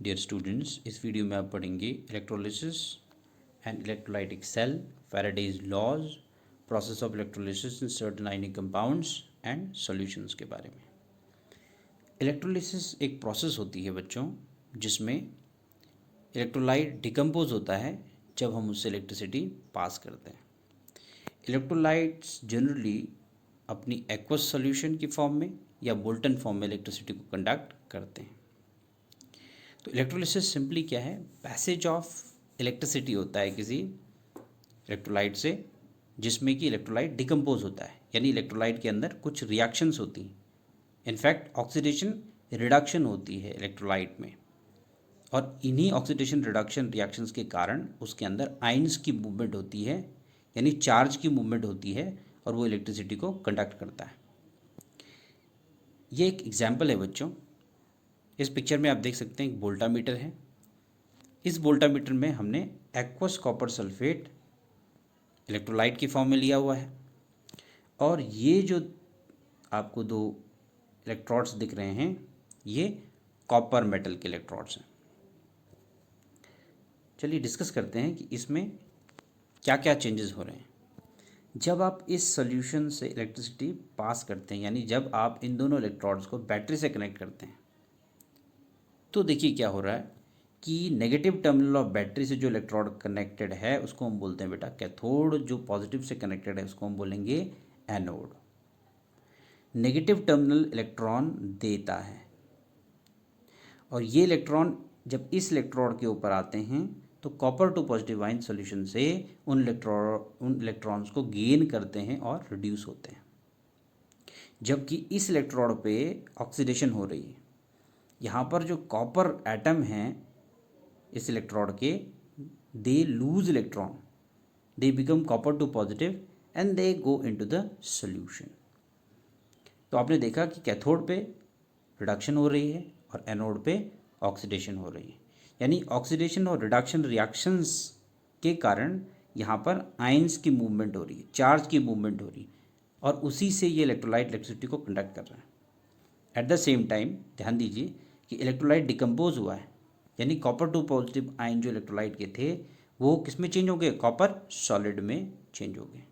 Dear students, इस video में आप पढ़ेंगे electrolysis and electrolytic cell, Faraday's laws, process of electrolysis in certain ionic compounds and solutions के बारे में। इलेक्ट्रोलिसिस एक प्रोसेस होती है बच्चों, जिसमें इलेक्ट्रोलाइट डिकम्पोज होता है जब हम उससे इलेक्ट्रिसिटी पास करते हैं। इलेक्ट्रोलाइट्स जनरली अपनी एक्वस सॉल्यूशन की फॉर्म में या मोल्टन फॉर्म में इलेक्ट्रिसिटी को कंडक्ट करते हैं। तो इलेक्ट्रोलिसिस सिंपली क्या है? पैसेज ऑफ इलेक्ट्रिसिटी होता है किसी इलेक्ट्रोलाइट से, जिसमें कि इलेक्ट्रोलाइट डिकम्पोज होता है, यानी इलेक्ट्रोलाइट के अंदर कुछ रिएक्शंस होती हैं। इनफैक्ट ऑक्सीडेशन रिडक्शन होती है इलेक्ट्रोलाइट में, और इन्हीं ऑक्सीडेशन रिडक्शन रिएक्शंस के कारण उसके अंदर आयंस की मूवमेंट होती है, यानी चार्ज की मूवमेंट होती है, और वो इलेक्ट्रिसिटी को कंडक्ट करता है। ये एक एग्जाम्पल है बच्चों। इस पिक्चर में आप देख सकते हैं एक वोल्टामीटर है। इस वोल्टामीटर में हमने एक्वस कॉपर सल्फेट इलेक्ट्रोलाइट की फॉर्म में लिया हुआ है, और ये जो आपको दो इलेक्ट्रोड्स दिख रहे हैं, ये कॉपर मेटल के इलेक्ट्रोड्स हैं। चलिए डिस्कस करते हैं कि इसमें क्या क्या चेंजेस हो रहे हैं जब आप इस सॉल्यूशन से इलेक्ट्रिसिटी पास करते हैं, यानी जब आप इन दोनों इलेक्ट्रोड्स को बैटरी से कनेक्ट करते हैं। तो देखिए क्या हो रहा है कि नेगेटिव टर्मिनल ऑफ बैटरी से जो इलेक्ट्रोड कनेक्टेड है उसको हम बोलते हैं बेटा कैथोड, जो पॉजिटिव से कनेक्टेड है उसको हम बोलेंगे एनोड। नेगेटिव टर्मिनल इलेक्ट्रॉन देता है, और ये इलेक्ट्रॉन जब इस इलेक्ट्रोड के ऊपर आते हैं तो copper two positive ion solution से उन इलेक्ट्रॉन्स को गेन करते हैं और रिड्यूस होते हैं। जबकि इस इलेक्ट्रोड पे ऑक्सीडेशन हो रही है। यहाँ पर जो कॉपर एटम हैं इस इलेक्ट्रोड के, they lose electron, they become copper two positive and they go into the solution. तो आपने देखा कि कैथोड पे रिडक्शन हो रही है और एनोड पे ऑक्सीडेशन हो रही है, यानी ऑक्सीडेशन और रिडक्शन रिएक्शंस के कारण यहाँ पर आयंस की मूवमेंट हो रही है, चार्ज की मूवमेंट हो रही है, और उसी से ये इलेक्ट्रोलाइट इलेक्ट्रिसिटी को कंडक्ट कर रहा है। एट द सेम टाइम ध्यान दीजिए कि इलेक्ट्रोलाइट डिकम्पोज हुआ है, यानी कॉपर टू पॉजिटिव आयन जो इलेक्ट्रोलाइट के थे वो किस में चेंज हो गए? कॉपर सॉलिड में चेंज हो गए।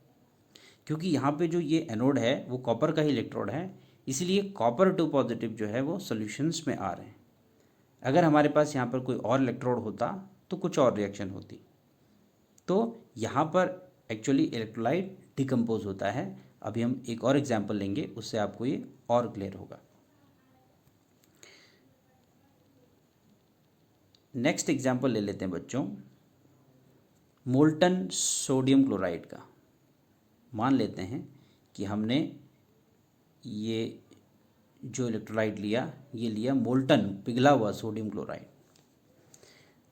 क्योंकि यहाँ पे जो ये एनोड है वो कॉपर का ही इलेक्ट्रोड है, इसलिए कॉपर टू पॉजिटिव जो है वो सॉल्यूशंस में आ रहे हैं। अगर हमारे पास यहाँ पर कोई और इलेक्ट्रोड होता तो कुछ और रिएक्शन होती। तो यहाँ पर एक्चुअली इलेक्ट्रोलाइट डिकम्पोज होता है। अभी हम एक और एग्जाम्पल लेंगे, उससे आपको ये और क्लियर होगा। नेक्स्ट एग्जाम्पल ले लेते हैं बच्चों, मोल्टन सोडियम क्लोराइड का। मान लेते हैं कि हमने ये जो इलेक्ट्रोलाइट लिया, ये लिया मोल्टन पिघला हुआ सोडियम क्लोराइड।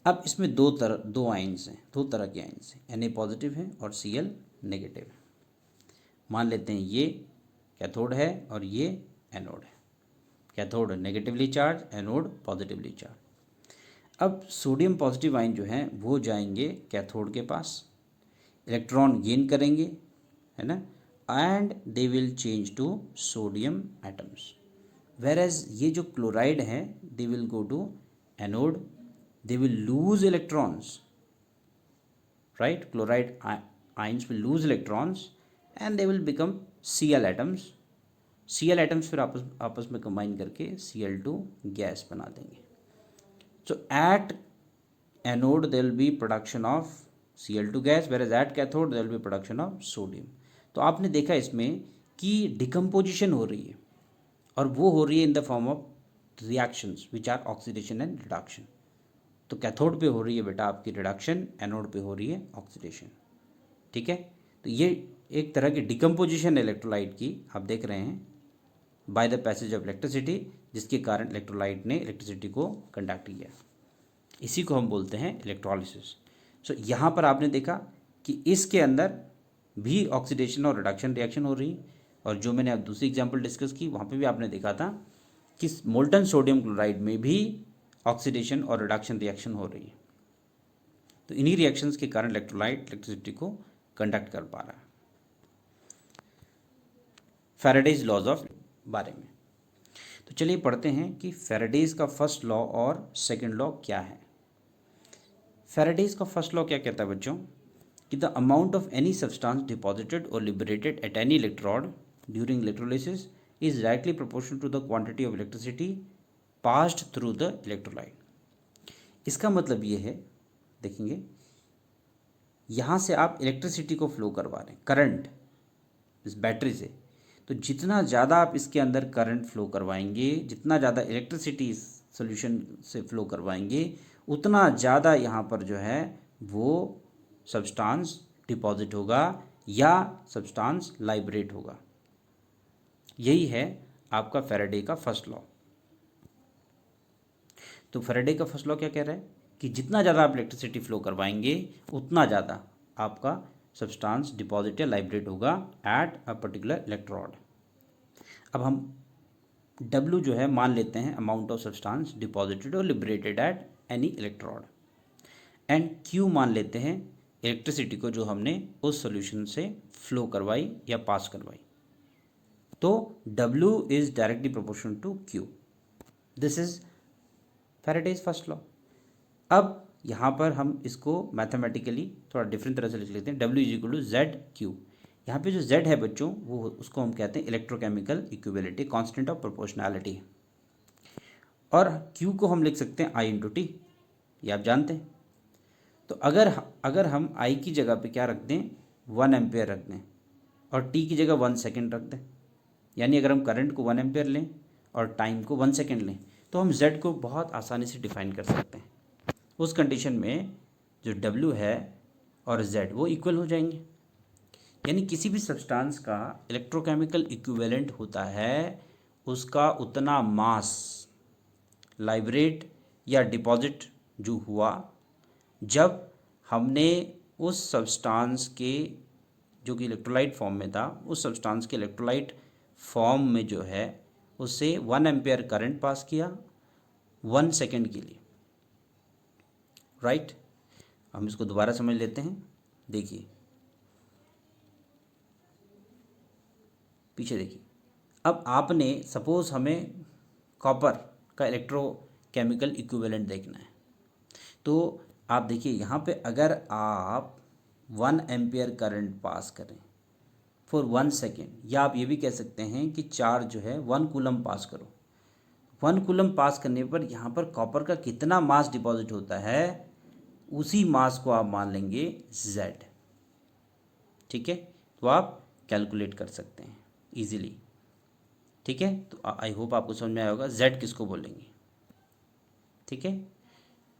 अब इसमें दो आयंस हैं, दो तरह के आयंस हैं, Na पॉजिटिव है और Cl नेगेटिव है। मान लेते हैं ये कैथोड है और ये एनोड है। Cathode negatively charge, anode positively charge. अब सोडियम पॉजिटिव आयन जो हैं वो जाएंगे कैथोड के पास, इलेक्ट्रॉन गेन करेंगे, है ना, and they will change to sodium atoms. Whereas ये जो क्लोराइड है they will go to anode, they will lose electrons, right. Chloride ions will lose electrons and they will become Cl atoms. Cl atoms फिर आपस में combine करके Cl2 gas बना देंगे। So at anode there will be production of Cl2 gas, whereas at cathode there will be production of sodium। तो आपने देखा इसमें कि डिकम्पोजिशन हो रही है, और वो हो रही है in the form of reactions which are oxidation and reduction. तो कैथोड पे हो रही है बेटा आपकी रिडक्शन, एनोड पे हो रही है ऑक्सीडेशन। ठीक है, तो ये एक तरह की डिकम्पोजिशन इलेक्ट्रोलाइट की आप देख रहे हैं by the passage of electricity, जिसके कारण इलेक्ट्रोलाइट ने इलेक्ट्रिसिटी को कंडक्ट किया। इसी को हम बोलते हैं इलेक्ट्रोलिसिस। सो यहाँ पर आपने देखा कि इसके अंदर भी ऑक्सीडेशन और रिडक्शन रिएक्शन हो रही, और जो मैंने अब दूसरी एग्जांपल डिस्कस की वहाँ पे भी आपने देखा था कि मोल्टन सोडियम क्लोराइड में भी ऑक्सीडेशन और रिडक्शन रिएक्शन हो रही है। तो इन्हीं रिएक्शंस के कारण इलेक्ट्रोलाइट इलेक्ट्रिसिटी को कंडक्ट कर पा रहा है। फैराडेज लॉज ऑफ बारे में, तो चलिए पढ़ते हैं कि फैराडेज का फर्स्ट लॉ और सेकंड लॉ क्या है। फैराडेज का फर्स्ट लॉ क्या कहता है बच्चों कि the amount of any substance deposited और liberated at any electrode during electrolysis is directly proportional to the quantity of electricity passed through the electrolyte. इसका मतलब ये है, देखेंगे यहाँ से आप इलेक्ट्रिसिटी को फ्लो करवा रहे हैं, करंट इस बैटरी से, तो जितना ज़्यादा आप इसके अंदर करंट फ्लो करवाएंगे, जितना ज़्यादा इलेक्ट्रिसिटी इस सोल्यूशन से फ्लो करवाएंगे, उतना ज़्यादा यहाँ पर जो है वो सब्सटेंस डिपॉजिट होगा या सब्सटेंस लाइब्रेट होगा। यही है आपका फैराडे का फर्स्ट लॉ। तो फैराडे का फर्स्ट लॉ क्या कह रहा है कि जितना ज़्यादा आप इलेक्ट्रिसिटी फ्लो करवाएंगे उतना ज़्यादा आपका सब्सटेंस डिपॉजिट या लाइब्रेट होगा एट अ पर्टिकुलर इलेक्ट्रोड। अब हम W जो है मान लेते हैं अमाउंट ऑफ सब्सटेंस डिपॉजिटेड और liberated at any electrode, and Q मान लेते हैं इलेक्ट्रिसिटी को जो हमने उस सॉल्यूशन से फ्लो करवाई या पास करवाई। तो W is directly proportional to Q। This is Faraday's first law. अब यहाँ पर हम इसको मैथमेटिकली थोड़ा डिफरेंट तरह से लिख लेते हैं। W is equal to Z Q. यहाँ पे जो Z है बच्चों वो उसको हम कहते हैं इलेक्ट्रोकेमिकल इक्विवेलेंटी, कांस्टेंट ऑफ प्रोपोर्शनैलिटी, और Q को हम लिख सकते हैं I इंटू टी, ये आप जानते हैं। तो अगर हम I की जगह पे क्या रख दें 1 एम्पेयर रख दें और T की जगह 1 सेकेंड रख दें, यानी अगर हम करंट को 1 एम्पेयर लें और टाइम को 1 सेकेंड लें तो हम Z को बहुत आसानी से डिफाइन कर सकते हैं। उस कंडीशन में जो W है और Z वो इक्वल हो जाएंगे, यानी किसी भी सब्सटेंस का इलेक्ट्रोकेमिकल इक्विवेलेंट होता है उसका उतना मास लाइब्रेट या डिपॉजिट जो हुआ जब हमने उस सब्सटेंस के जो कि इलेक्ट्रोलाइट फॉर्म में था उस सब्सटेंस के इलेक्ट्रोलाइट फॉर्म में जो है उससे 1 एम्पेयर करंट पास किया 1 सेकेंड के लिए, राइट। हम इसको दोबारा समझ लेते हैं। देखिए पीछे देखिए, अब आपने सपोज हमें कॉपर का इलेक्ट्रोकेमिकल इक्विवेलेंट देखना है, तो आप देखिए यहाँ पे अगर आप 1 एम्पियर करंट पास करें फॉर 1 सेकेंड, या आप ये भी कह सकते हैं कि चार्ज जो है 1 कूलम पास करो, 1 कूलम पास करने पर यहाँ पर कॉपर का कितना मास डिपॉजिट होता है उसी मास को आप मान लेंगे Z, ठीक है। तो आप कैलकुलेट कर सकते हैं इजीली, ठीक है। तो आई होप आपको समझ में आया होगा Z किसको बोलेंगे, ठीक है।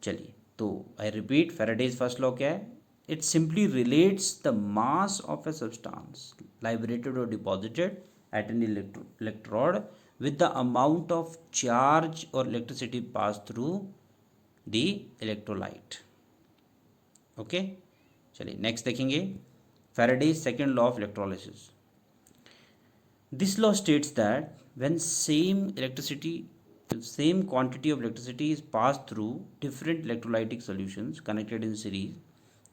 चलिए तो I repeat, Faraday's first law क्या है, it simply relates the mass of a substance liberated और deposited at an electrode with the amount of charge or electricity passed through the electrolyte, okay. चलिए नेक्स्ट देखेंगे Faraday's second law of electrolysis. This law states that when same quantity of electricity is passed through different electrolytic solutions connected in series,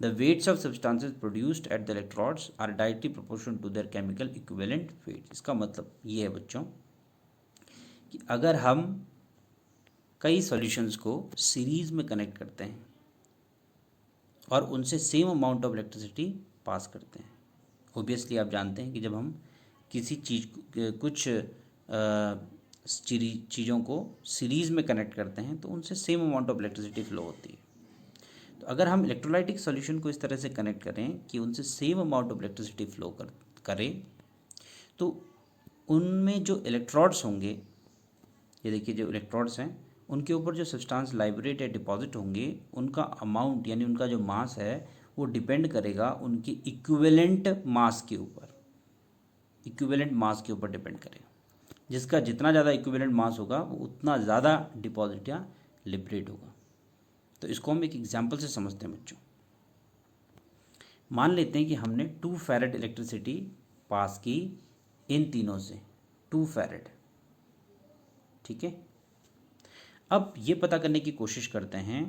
the weights of substances produced at the electrodes are directly proportional to their chemical equivalent weights। इसका मतलब ये है बच्चों कि अगर हम कई solutions को सीरीज में कनेक्ट करते हैं और उनसे same amount of electricity pass करते हैं, ओबियसली आप जानते हैं कि जब हम किसी चीज़ कुछ चीज़ों को सीरीज़ में कनेक्ट करते हैं तो उनसे same amount of electricity flow होती है। तो अगर हम इलेक्ट्रोलाइटिक सॉल्यूशन को इस तरह से कनेक्ट करें कि उनसे same amount of electricity flow करें तो उनमें जो इलेक्ट्रोड्स होंगे, ये देखिए जो इलेक्ट्रोड्स हैं उनके ऊपर जो सब्सटेंस लाइब्रेट या डिपॉजिट होंगे उनका अमाउंट यानी उनका जो मास है वो डिपेंड करेगा उनकी इक्विवेलेंट मास के ऊपर, इक्विवेलेंट मास के ऊपर डिपेंड करेगा। जिसका जितना ज़्यादा इक्विवेलेंट मास होगा वो उतना ज़्यादा डिपॉजिट या लिबरेट होगा। तो इसको हम एक एग्जांपल से समझते हैं बच्चों। मान लेते हैं कि हमने 2 फैरेड इलेक्ट्रिसिटी पास की इन तीनों से, 2 फैरेड, ठीक है। अब ये पता करने की कोशिश करते हैं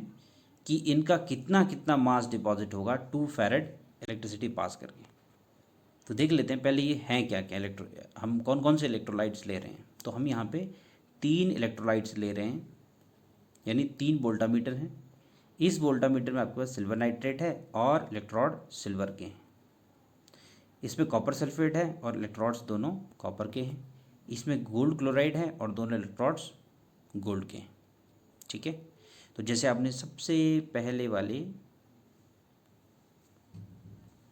कि इनका कितना कितना मास डिपॉजिट होगा 2 फैरेड इलेक्ट्रिसिटी पास करके। तो देख लेते हैं पहले ये हैं क्या क्या हम कौन कौन से इलेक्ट्रोलाइट्स ले रहे हैं। तो हम यहाँ पे 3 इलेक्ट्रोलाइट्स ले रहे हैं, यानी 3 वोल्टामीटर हैं। इस वोल्टामीटर में आपके पास सिल्वर नाइट्रेट है और इलेक्ट्रोड सिल्वर के हैं। इसमें कॉपर सल्फेट है और इलेक्ट्रोड्स दोनों कॉपर के हैं। इसमें गोल्ड क्लोराइड है और दोनों इलेक्ट्रोड्स गोल्ड के हैं। ठीक है, तो जैसे आपने सबसे पहले वाले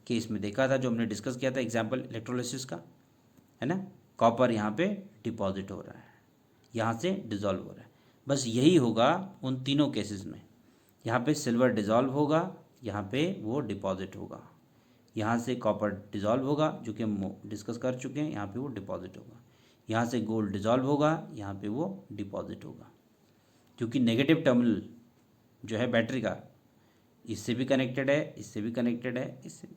केस में देखा था, जो हमने डिस्कस किया था एग्जाम्पल इलेक्ट्रोलिसिस का, है ना, कॉपर यहाँ पे डिपॉजिट हो रहा है, यहाँ से डिज़ोल्व हो रहा है। बस यही होगा उन तीनों केसेस में। यहाँ पे सिल्वर डिज़ोल्व होगा, यहाँ पे वो डिपॉजिट होगा। यहाँ से कॉपर डिज़ोल्व होगा, जो कि हम डिस्कस कर चुके हैं, यहाँ पे वो डिपॉजिट होगा। यहाँ से गोल्ड डिज़ोल्व होगा, यहाँ पे वो डिपॉजिट होगा। क्योंकि नेगेटिव टर्मिनल जो है बैटरी का, इससे भी कनेक्टेड है, इससे भी कनेक्टेड है, इससे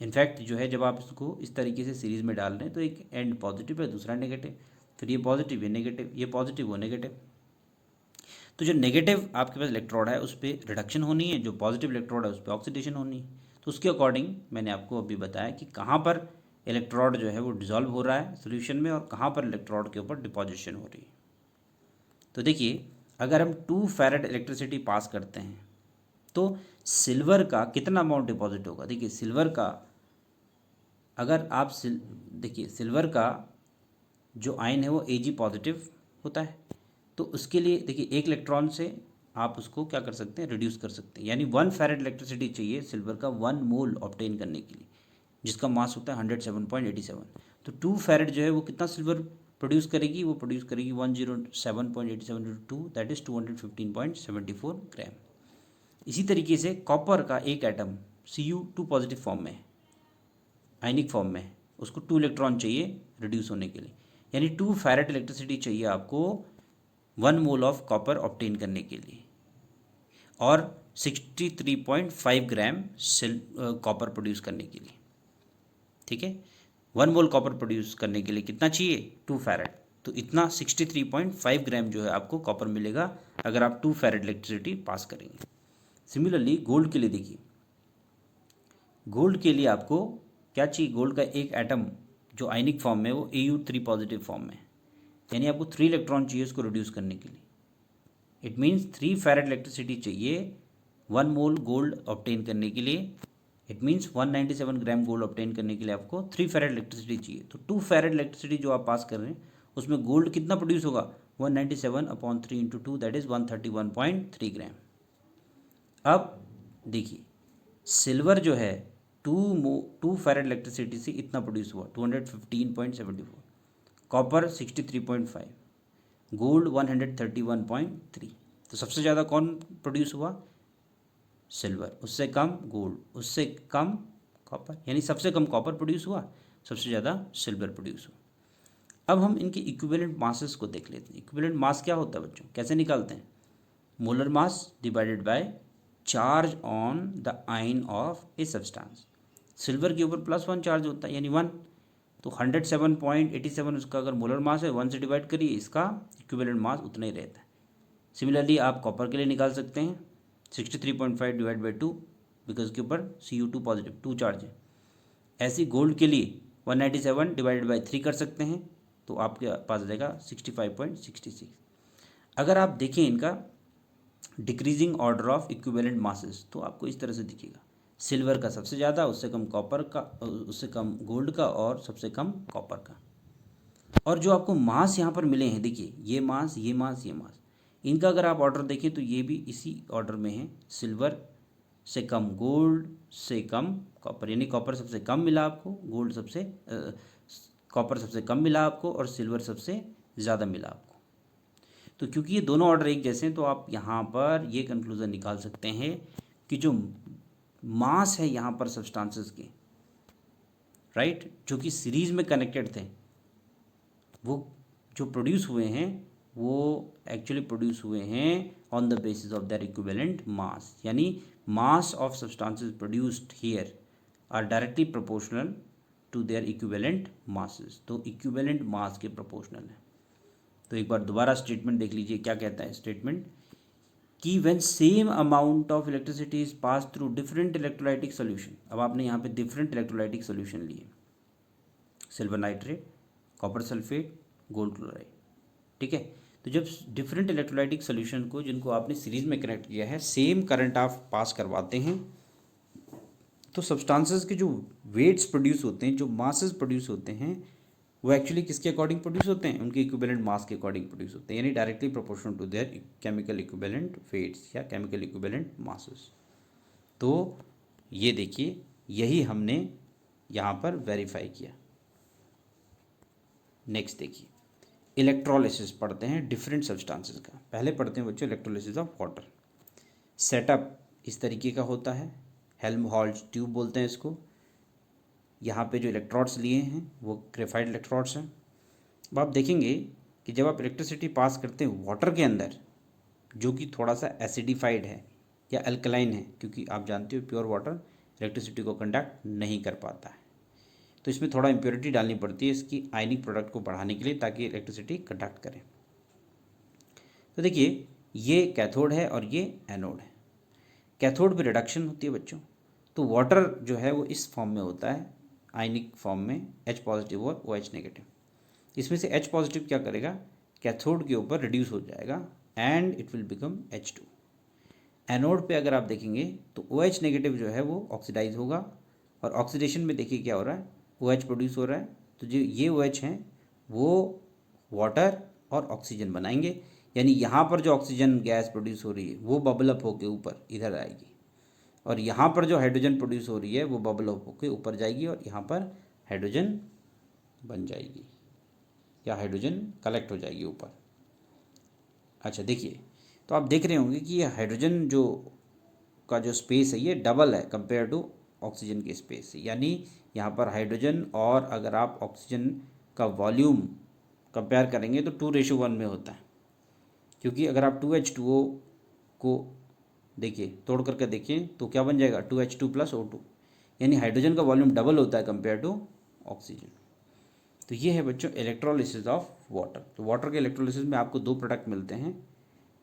इनफैक्ट जो है, जब आप इसको इस तरीके से सीरीज़ में डाल रहे हैं तो एक एंड पॉजिटिव है, दूसरा नेगेटिव, फिर ये पॉजिटिव, ये नेगेटिव, ये पॉजिटिव, वो नेगेटिव। तो जो नेगेटिव आपके पास इलेक्ट्रोड है उस पर रिडक्शन होनी है, जो पॉजिटिव इलेक्ट्रोड है उस पर ऑक्सीडेशन होनी है। तो उसके अकॉर्डिंग मैंने आपको अभी बताया कि कहाँ पर इलेक्ट्रोड जो है वो डिज़ोल्व हो रहा है सोल्यूशन में और कहाँ पर इलेक्ट्रोड के ऊपर डिपॉजिशन हो रही है। तो देखिए, अगर हम 2 फैरेड इलेक्ट्रिसिटी पास करते हैं तो सिल्वर का कितना अमाउंट डिपॉजिट होगा। देखिए सिल्वर का, अगर आप देखिए सिल्वर का जो आयन है वो Ag पॉजिटिव होता है, तो उसके लिए देखिए एक इलेक्ट्रॉन से आप उसको क्या कर सकते हैं, रिड्यूस कर सकते हैं। यानी 1 फैरेड इलेक्ट्रिसिटी चाहिए सिल्वर का 1 मोल ऑब्टेन करने के लिए, जिसका मास होता है 107.87। तो 2 फैरेड जो है वो कितना सिल्वर प्रोड्यूस करेगी, वो प्रोड्यूस करेगी 107.87 दैट इज़ 215.74 ग्राम। इसी तरीके से कॉपर का एक एटम Cu2 पॉजिटिव फॉर्म में है, आयनिक फॉर्म में है, उसको 2 इलेक्ट्रॉन चाहिए रिड्यूस होने के लिए, यानी 2 फैरेड इलेक्ट्रिसिटी चाहिए आपको 1 मोल ऑफ कॉपर ऑब्टेन करने के लिए, और 63.5 ग्राम कॉपर प्रोड्यूस करने के लिए। ठीक है, 1 मोल कॉपर प्रोड्यूस करने के लिए कितना चाहिए, 2 फैरेड। तो इतना 63.5 ग्राम जो है आपको कॉपर मिलेगा अगर आप 2 फैरेड इलेक्ट्रिसिटी पास करेंगे। सिमिलरली गोल्ड के लिए देखिए, गोल्ड के लिए आपको क्या चाहिए, गोल्ड का एक एटम जो आयनिक फॉर्म में वो Au3 पॉजिटिव फॉर्म में है, यानी आपको 3 इलेक्ट्रॉन चाहिए उसको रिड्यूस करने के लिए। इट मीन्स 3 फैरेड इलेक्ट्रिसिटी चाहिए 1 मोल गोल्ड ऑब्टेन करने के लिए। It means 197 gram gold obtain करने के लिए आपको 3 फैरेड इलेक्ट्रिसिटी चाहिए। तो 2 फैरेड इलेक्ट्रिसिटी जो आप पास कर रहे हैं उसमें गोल्ड कितना प्रोड्यूस होगा, 197/3 × 2 दैट इज़ 131.3 ग्राम। अब देखिए सिल्वर जो है 2 फैरेड इलेक्ट्रिसिटी से इतना प्रोड्यूस हुआ 215.74, कॉपर 63.5, गोल्ड 131.3। तो सबसे ज़्यादा कौन प्रोड्यूस हुआ, सिल्वर, उससे कम गोल्ड, उससे कम कॉपर, यानी सबसे कम कॉपर प्रोड्यूस हुआ, सबसे ज़्यादा सिल्वर प्रोड्यूस हुआ। अब हम इनके इक्विवेलेंट मासेस को देख लेते हैं। इक्विवेलेंट मास क्या होता है बच्चों, कैसे निकालते हैं, molar mass divided by charge on the ion of a substance. Silver के ऊपर +1 चार्ज होता है यानी 1, तो 107.87 उसका अगर मोलर मास है, 1 से डिवाइड करिए, इसका इक्विवेलेंट मास उतना ही रहता है। सिमिलरली आप कॉपर के लिए निकाल सकते हैं 63.5 डिवाइड बाई 2, बिकॉज के ऊपर Cu2 पॉजिटिव 2 चार्ज है। ऐसे गोल्ड के लिए 197 डिवाइडेड बाई 3 कर सकते हैं, तो आपके पास आ जाएगा 65.66। अगर आप देखें इनका decreasing order of equivalent masses, तो आपको इस तरह से दिखेगा, सिल्वर का सबसे ज़्यादा, उससे कम कॉपर का, उससे कम गोल्ड का, और सबसे कम कॉपर का। और जो आपको मास यहाँ पर मिले हैं, देखिए ये मास, ये मास, ये मास, इनका अगर आप ऑर्डर देखें तो ये भी इसी ऑर्डर में है, सिल्वर से कम गोल्ड, से कम कॉपर, यानी कॉपर सबसे कम मिला आपको, गोल्ड सबसे कॉपर सबसे कम मिला आपको, और सिल्वर सबसे ज़्यादा मिला आपको। तो क्योंकि ये दोनों ऑर्डर एक जैसे हैं, तो आप यहाँ पर ये कंक्लूज़न निकाल सकते हैं कि जो मास है यहाँ पर सब्सटेंसेस के, राइट, जो कि सीरीज़ में कनेक्टेड थे, वो जो प्रोड्यूस हुए हैं वो एक्चुअली प्रोड्यूस हुए हैं on the basis of their equivalent mass, यानी mass of substances produced here are directly proportional to their equivalent masses. तो इक्विवेलेंट मास के प्रोपोर्शनल है। तो एक बार दोबारा स्टेटमेंट देख लीजिए, क्या कहता है स्टेटमेंट, कि when same amount of electricity is pass through different electrolytic solution. अब आपने यहाँ पे डिफरेंट इलेक्ट्रोलाइटिक सोल्यूशन लिए, silver nitrate, copper sulphate, gold chloride. ठीक है। तो जब डिफरेंट इलेक्ट्रोलाइटिक सोल्यूशन को जिनको आपने सीरीज में कनेक्ट किया है सेम करंट आप पास करवाते हैं, तो सब्सटेंसेस के जो वेट्स प्रोड्यूस होते हैं, जो मासेस प्रोड्यूस होते हैं, वो एक्चुअली किसके अकॉर्डिंग प्रोड्यूस होते हैं? उनके इक्विवेलेंट मास के अकॉर्डिंग प्रोड्यूस होते हैं, यानी directly proportional to their chemical equivalent weights या केमिकल इक्विवेलेंट मासेस। तो ये देखिए, यही हमने यहाँ पर वेरीफाई किया। नेक्स्ट देखिए, इलेक्ट्रोलिसिस पढ़ते हैं डिफरेंट सब्सटेंसेस का। पहले पढ़ते हैं बच्चों इलेक्ट्रोलिसिस ऑफ वाटर। सेटअप इस तरीके का होता है, हेल्महोल्ट्ज ट्यूब बोलते हैं इसको। यहाँ पे जो इलेक्ट्रोड्स लिए हैं वो ग्रेफाइट इलेक्ट्रोड्स हैं। अब आप देखेंगे कि जब आप इलेक्ट्रिसिटी पास करते हैं वाटर के अंदर, जो कि थोड़ा सा एसिडिफाइड है या अल्कलाइन है, क्योंकि आप जानते हो प्योर वाटर इलेक्ट्रिसिटी को कंडक्ट नहीं कर पाता है, तो इसमें थोड़ा इम्प्योरिटी डालनी पड़ती है इसकी आयनिक प्रोडक्ट को बढ़ाने के लिए, ताकि इलेक्ट्रिसिटी कंडक्ट करे। तो देखिए, ये कैथोड है और ये एनोड है। कैथोड पे रिडक्शन होती है बच्चों, तो वाटर जो है वो इस फॉर्म में होता है, आयनिक फॉर्म में, H पॉजिटिव और OH नेगेटिव। इसमें से H पॉजिटिव क्या करेगा, कैथोड के ऊपर रिड्यूस हो जाएगा and it will become H2। Anode पे अगर आप देखेंगे तो OH नेगेटिव जो है वो ऑक्सीडाइज होगा, और ऑक्सीडेशन में देखिए क्या हो रहा है, OH प्रोड्यूस हो रहा है। तो जो ये OH हैं वो वाटर और ऑक्सीजन बनाएंगे, यानी यहाँ पर जो ऑक्सीजन गैस प्रोड्यूस हो रही है वो बबल अप होकर ऊपर इधर आएगी, और यहाँ पर जो हाइड्रोजन प्रोड्यूस हो रही है वो बबल अप होकर ऊपर जाएगी, और यहाँ पर हाइड्रोजन बन जाएगी या हाइड्रोजन कलेक्ट हो जाएगी ऊपर। अच्छा देखिए, तो आप देख रहे होंगे कि ये हाइड्रोजन जो का जो स्पेस है ये डबल है कंपेयर टू ऑक्सीजन के स्पेस से, यानी यहाँ पर हाइड्रोजन और अगर आप ऑक्सीजन का वॉल्यूम कंपेयर करेंगे तो 2:1 में होता है, क्योंकि अगर आप 2H2O को देखिए तोड़ करके देखिए तो क्या बन जाएगा, 2H2 + O2, यानी हाइड्रोजन का वॉल्यूम डबल होता है कंपेयर टू ऑक्सीजन। तो ये है बच्चों इलेक्ट्रोलिसिस ऑफ वाटर। तो वाटर के इलेक्ट्रोलिसिस में आपको दो प्रोडक्ट मिलते हैं,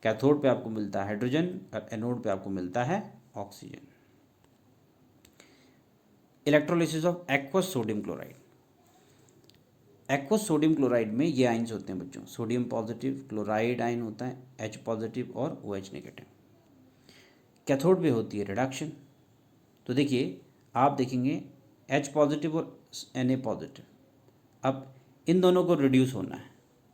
कैथोड पे आपको मिलता है हाइड्रोजन और एनोड पे आपको मिलता है oxygen. Electrolysis of aqueous sodium chloride. Aqueous sodium chloride में ये आयन्स होते हैं बच्चों, सोडियम पॉजिटिव क्लोराइड आयन होता है, H पॉजिटिव और OH नेगेटिव। कैथोड पे होती है रिडक्शन। तो देखिए, आप देखेंगे H पॉजिटिव और Na पॉजिटिव, अब इन दोनों को रिड्यूस होना है,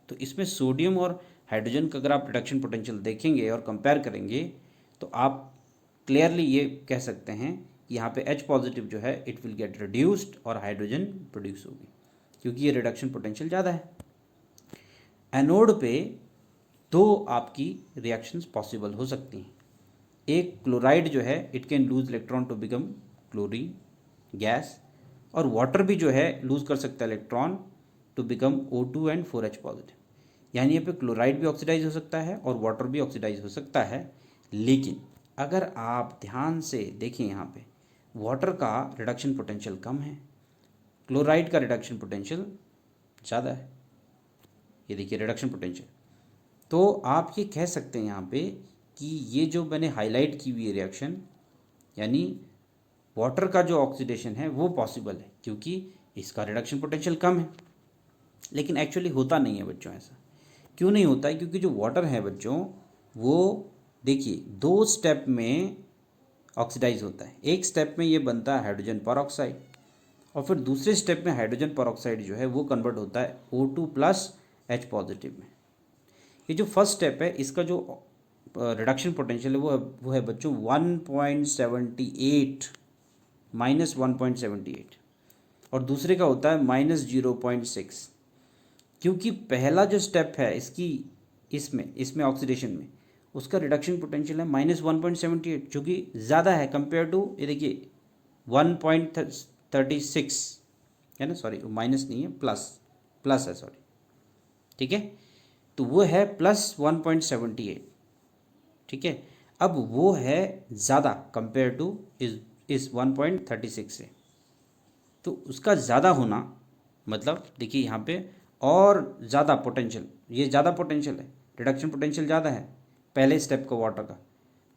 तो इसमें सोडियम और हाइड्रोजन का अगर आप रिडक्शन पोटेंशियल देखेंगे और कंपेयर करेंगे तो आप क्लियरली ये कह सकते हैं कि यहाँ पे H पॉजिटिव जो है इट विल गेट रिड्यूस्ड और हाइड्रोजन प्रोड्यूस होगी, क्योंकि ये रिडक्शन पोटेंशियल ज़्यादा है। एनोड पे दो आपकी रिएक्शंस पॉसिबल हो सकती हैं। एक क्लोराइड जो है it can lose electron to become chlorine gas, और वाटर भी जो है लूज कर सकता है electron to become O2 and 4H positive, यानी यहाँ पे क्लोराइड भी ऑक्सीडाइज हो सकता है और वाटर भी ऑक्सीडाइज हो सकता है। लेकिन अगर आप ध्यान से देखें, यहाँ पे वाटर का रिडक्शन पोटेंशियल कम है, क्लोराइड का रिडक्शन पोटेंशियल ज़्यादा है। ये देखिए रिडक्शन पोटेंशियल। तो आप ये कह सकते हैं यहाँ पे कि ये जो मैंने हाईलाइट की हुई रिएक्शन, यानी वाटर का जो ऑक्सीडेशन है वो पॉसिबल है, क्योंकि इसका रिडक्शन पोटेंशियल कम है। लेकिन एक्चुअली होता नहीं है बच्चों ऐसा। क्यों नहीं होता है? क्योंकि जो वाटर है बच्चों वो देखिए दो स्टेप में ऑक्सीडाइज होता है। एक स्टेप में ये बनता है हाइड्रोजन परऑक्साइड, और फिर दूसरे स्टेप में हाइड्रोजन परऑक्साइड जो है वो कन्वर्ट होता है O2 + H पॉजिटिव में। ये जो फर्स्ट स्टेप है इसका जो रिडक्शन पोटेंशियल है वो है बच्चों 1.78 -1.78, और दूसरे का होता है -0.6। क्योंकि पहला जो स्टेप है इसमें ऑक्सीडेशन में उसका रिडक्शन पोटेंशियल है -1.78, जो कि ज़्यादा है कंपेयर टू ये देखिए 1.36 है ना, सॉरी माइनस नहीं है प्लस है, सॉरी, ठीक है। तो वो है +1.78, ठीक है। अब वो है ज़्यादा कंपेयर टू इस 1.36 से, तो उसका ज़्यादा होना मतलब देखिए यहाँ पे और ज़्यादा पोटेंशियल, ये ज़्यादा पोटेंशियल है, रिडक्शन पोटेंशियल ज़्यादा है पहले स्टेप का वाटर का।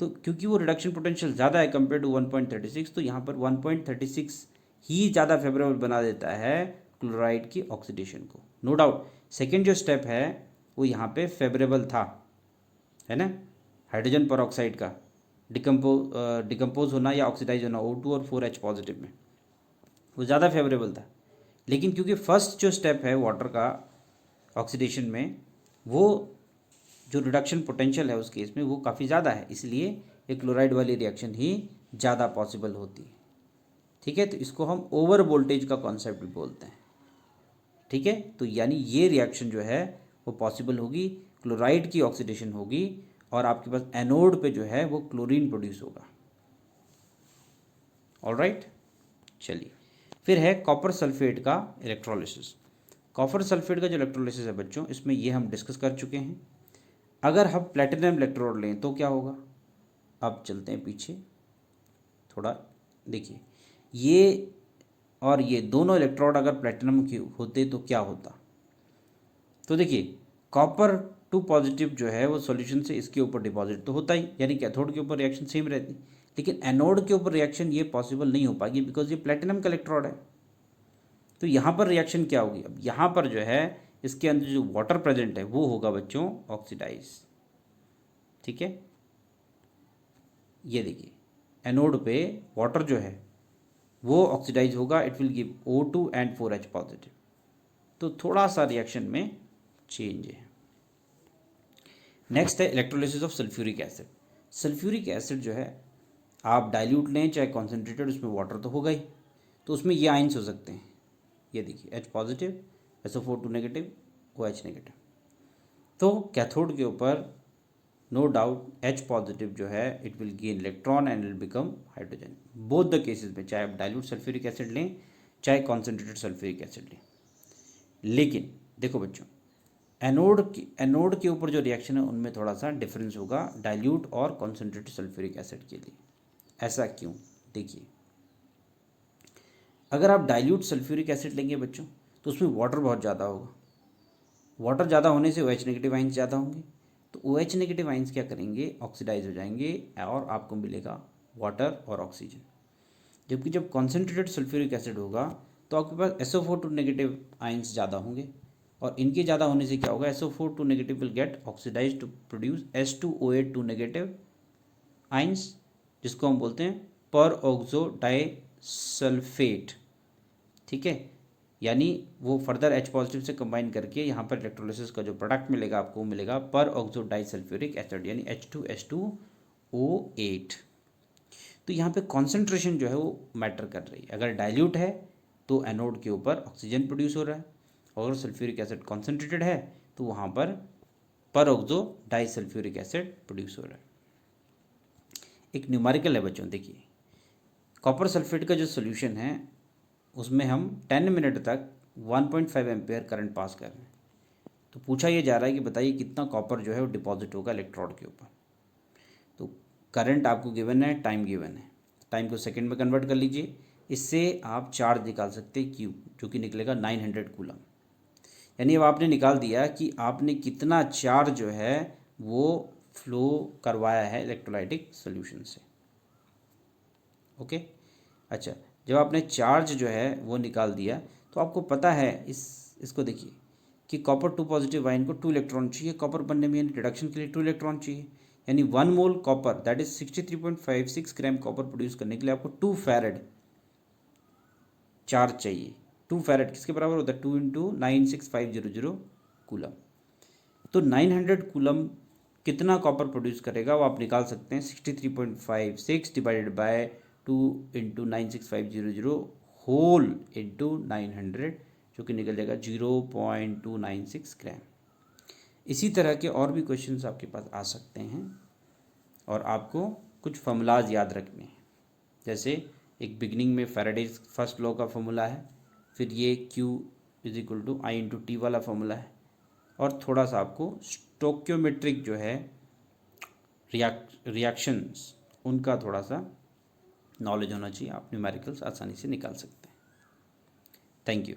तो क्योंकि वो रिडक्शन पोटेंशियल ज़्यादा है कंपेयर टू 1.36, तो यहाँ पर 1.36 ही ज़्यादा फेवरेबल बना देता है क्लोराइड की ऑक्सीडेशन को। नो डाउट सेकेंड जो स्टेप है वो यहाँ पे फेवरेबल था, है ना, हाइड्रोजन परऑक्साइड का डिकम्पोज होना या ऑक्सीडाइज होना O2 और 4H पॉजिटिव में, वो ज़्यादा फेवरेबल था। लेकिन क्योंकि फर्स्ट जो स्टेप है वाटर का ऑक्सीडेशन में, वो जो रिडक्शन पोटेंशियल है उस केस में वो काफ़ी ज़्यादा है, इसलिए एक क्लोराइड वाली रिएक्शन ही ज़्यादा पॉसिबल होती है। ठीक है, तो इसको हम ओवर वोल्टेज का कॉन्सेप्ट भी बोलते हैं। ठीक है, तो यानी ये रिएक्शन जो है वो पॉसिबल होगी, क्लोराइड की ऑक्सीडेशन होगी और आपके पास एनोड पे जो है वो क्लोरीन प्रोड्यूस होगा। ऑलराइट, चलिए फिर है कॉपर सल्फेट का इलेक्ट्रोलिसिस। कॉपर सल्फेट का जो इलेक्ट्रोलिसिस है बच्चों, इसमें ये हम डिस्कस कर चुके हैं। अगर हम प्लेटिनम इलेक्ट्रोड लें तो क्या होगा, अब चलते हैं पीछे थोड़ा, देखिए ये और ये दोनों इलेक्ट्रोड अगर प्लेटिनम के होते तो क्या होता। तो देखिए कॉपर 2 पॉजिटिव जो है वो सॉल्यूशन से इसके ऊपर डिपॉजिट तो होता ही, यानी कैथोड के ऊपर रिएक्शन सेम रहती, लेकिन एनोड के ऊपर रिएक्शन ये पॉसिबल नहीं हो पाएगी बिकॉज ये प्लेटिनम का इलेक्ट्रोड है। तो यहाँ पर रिएक्शन क्या होगी, अब यहाँ पर जो है इसके अंदर जो वाटर प्रेजेंट है वो होगा बच्चों ऑक्सीडाइज। ठीक है, ये देखिए एनोड पे वाटर जो है वो ऑक्सीडाइज होगा, it will give O2 and 4H positive. तो थोड़ा सा रिएक्शन में चेंज है। नेक्स्ट है electrolysis of sulphuric acid. Sulphuric acid जो है आप डाइल्यूट लें चाहे कॉन्सेंट्रेटेड, उसमें वाटर तो होगा ही, तो उसमें ये आइंस हो सकते हैं, ये देखिए H positive, SO4 2 negative, OH negative. तो कैथोड के ऊपर नो डाउट H पॉजिटिव जो है it will gain electron and will become hydrogen, both the cases में, चाहे आप डाइल्यूट सल्फ्यूरिक एसिड लें चाहे कॉन्सेंट्रेटेड सल्फ्यूरिक एसिड लें। लेकिन देखो बच्चों, एनोड के ऊपर जो रिएक्शन है उनमें थोड़ा सा डिफरेंस होगा डाइल्यूट और कॉन्सेंट्रेटेड सल्फ्यूरिक एसिड के लिए। ऐसा क्यों, देखिए अगर आप डाइल्यूट सल्फ्यूरिक एसिड लेंगे बच्चों तो उसमें वाटर बहुत ज़्यादा होगा, वाटर ज़्यादा होने से OH नेगेटिव आइंस ज़्यादा होंगे, तो OH नेगेटिव आइंस क्या करेंगे, ऑक्सीडाइज हो जाएंगे और आपको मिलेगा वाटर और ऑक्सीजन। जबकि जब कॉन्सेंट्रेटेड सल्फ्यूरिक एसिड होगा तो आपके पास SO4 2 नेगेटिव आइंस ज़्यादा होंगे, और इनके ज़्यादा होने से क्या होगा, SO4 2 negative will get oxidise to produce H2OH 2 negative ions, जिसको हम बोलते हैं पर ऑक्सो डाइसल्फेट। ठीक है, यानी वो फर्दर H पॉजिटिव से कंबाइन करके यहाँ पर इलेक्ट्रोलिसिस का जो प्रोडक्ट मिलेगा आपको मिलेगा पर ऑक्सो डाइसल्फ्यूरिक एसिड, यानी H2H2O8। तो यहाँ पे कॉन्सेंट्रेशन जो है वो मैटर कर रही है। अगर डाइल्यूट है तो एनोड के ऊपर ऑक्सीजन प्रोड्यूस हो रहा है, और अगर सल्फ्यूरिक एसिड कॉन्सेंट्रेटेड है तो वहाँ पर ऑक्सो डाइसल्फ्यूरिक एसिड प्रोड्यूस हो रहा है। एक न्यूमेरिकल है बच्चों, देखिए कॉपर सल्फेट का जो सोल्यूशन है उसमें हम 10 मिनट तक 1.5 एम्पेयर करंट पास कर रहे हैं। तो पूछा ये जा रहा है कि बताइए कितना कॉपर जो है वो डिपॉजिट होगा इलेक्ट्रोड के ऊपर। तो करंट आपको गिवन है, टाइम गिवन है, टाइम को सेकंड में कन्वर्ट कर लीजिए, इससे आप चार्ज निकाल सकते हैं Q, जो कि निकलेगा 900 कूलम। यानी अब आपने निकाल दिया कि आपने कितना चार्ज जो है वो फ्लो करवाया है इलेक्ट्रोलाइटिक सोल्यूशन से। ओके, अच्छा, जब आपने चार्ज जो है वो निकाल दिया तो आपको पता है इसको देखिए कि कॉपर 2 पॉजिटिव आयन को 2 इलेक्ट्रॉन चाहिए कॉपर बनने में, यानी रिडक्शन के लिए 2 इलेक्ट्रॉन चाहिए, यानी 1 mole copper that is 63.56 gram copper produce करने के लिए आपको 2 फैरेड चार्ज चाहिए। 2 फैरेड किसके बराबर होता है, 2 इंटू 96500 कूलम। तो 900 कूलम कितना कॉपर प्रोड्यूस करेगा वो आप निकाल सकते हैं, 63.56 divided by 2 into 96500 whole into 900, जो कि निकल जाएगा 0.296 ग्राम। इसी तरह के और भी क्वेश्चंस आपके पास आ सकते हैं और आपको कुछ फॉर्मूलाज याद रखने हैं। जैसे एक बिगनिंग में फैराडेज फर्स्ट लॉ का फॉर्मूला है, फिर ये Q is equal to I into T वाला फॉर्मूला है, और थोड़ा सा आपको स्टोक्योमेट्रिक जो है रिएक्शंस उनका थोड़ा सा नॉलेज होना चाहिए, आप न्यूमेरिकल्स आसानी से निकाल सकते हैं। Thank you.